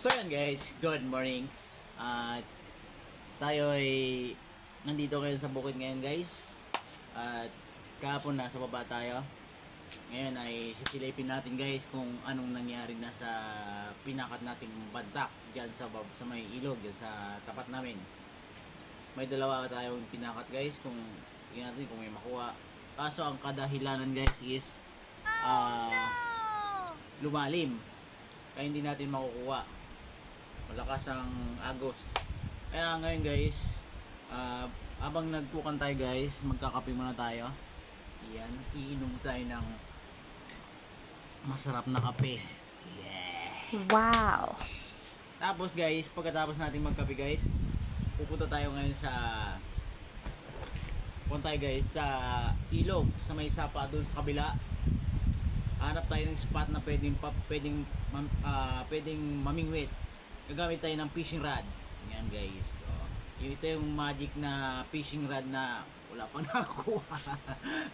So yan guys, good morning. At tayo ay nandito ngayon sa bukid ngayon guys. At kahapon nasa baba tayo. Ngayon ay sisilipin natin guys kung anong nangyari na sa pinakat nating bantak dyan sa may ilog, dyan sa tapat namin. May dalawa tayong pinakat guys, kung tingnan natin kung may makuha. Kaso ang kadahilanan guys is lumalim, kaya hindi natin makukuha, malakas ang agos. Kaya ngayon guys, abang nagpukan tayo guys, magkakape muna tayo. Yan, iinom tayo ng masarap na kape. Yeah. Wow! Tapos guys, pagkatapos natin magkape guys, pupunta tayo ngayon punta tayo guys sa ilog, sa may sapa doon sa kabila. Hanap tayo ng spot na pwedeng mamingwit. Gagamit tayo ng fishing rod. Yan guys. So, ito yung magic na fishing rod na wala pa nakakuha.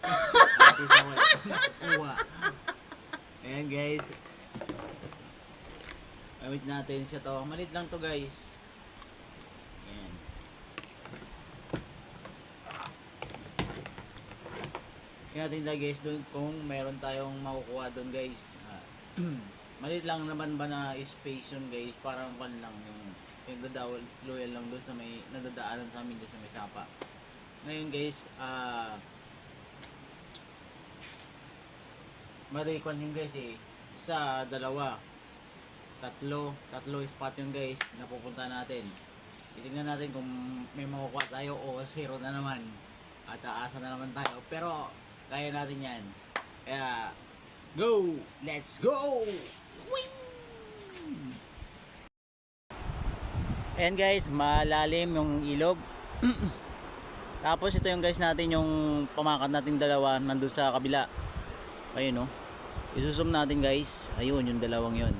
Wala pa nakakuha. Ayan guys. Gamit natin siya to. Malit lang to guys. Ayan. Kaya natin lang guys doon kung meron tayong makukuha doon guys. Malit lang naman ba na space yun guys, parang pan lang yung loyal lang doon sa may nadadaanan sa amin doon sa may sapa. Ngayon guys, marikon yun guys isa, dalawa, tatlo spot yun guys na pupunta natin. Titignan natin kung may makukuha tayo o zero na naman at aasa na naman tayo, pero kaya natin yan. Kaya go! Let's go! Wing! Ayan guys, malalim yung ilog. Tapos ito yung guys natin, yung pamakat natin dalawa nandun sa kabila. Ayun no, isusum natin guys. Ayun yung dalawang yun.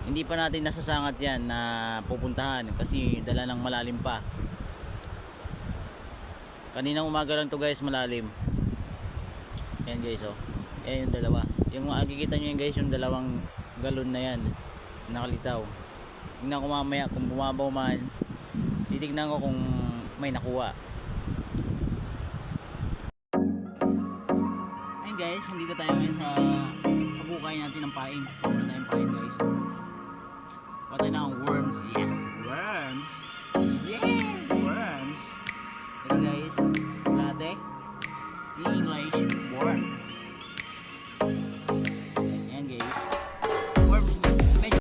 Hindi pa natin nasasangat yan na pupuntahan kasi dala ng malalim pa. Kaninang umaga lang to guys, malalim. Ayan guys oh. Ayan yung dalawa. Yung makikita nyo yun guys, yung dalawang galon na yan, nakalitaw. Tignan ko mamaya kung bumabaw man. Titignan ko kung may nakuha. Ayun guys, nandito tayo ngayon sa pabukay natin ng pain. Puno na tayong pain guys.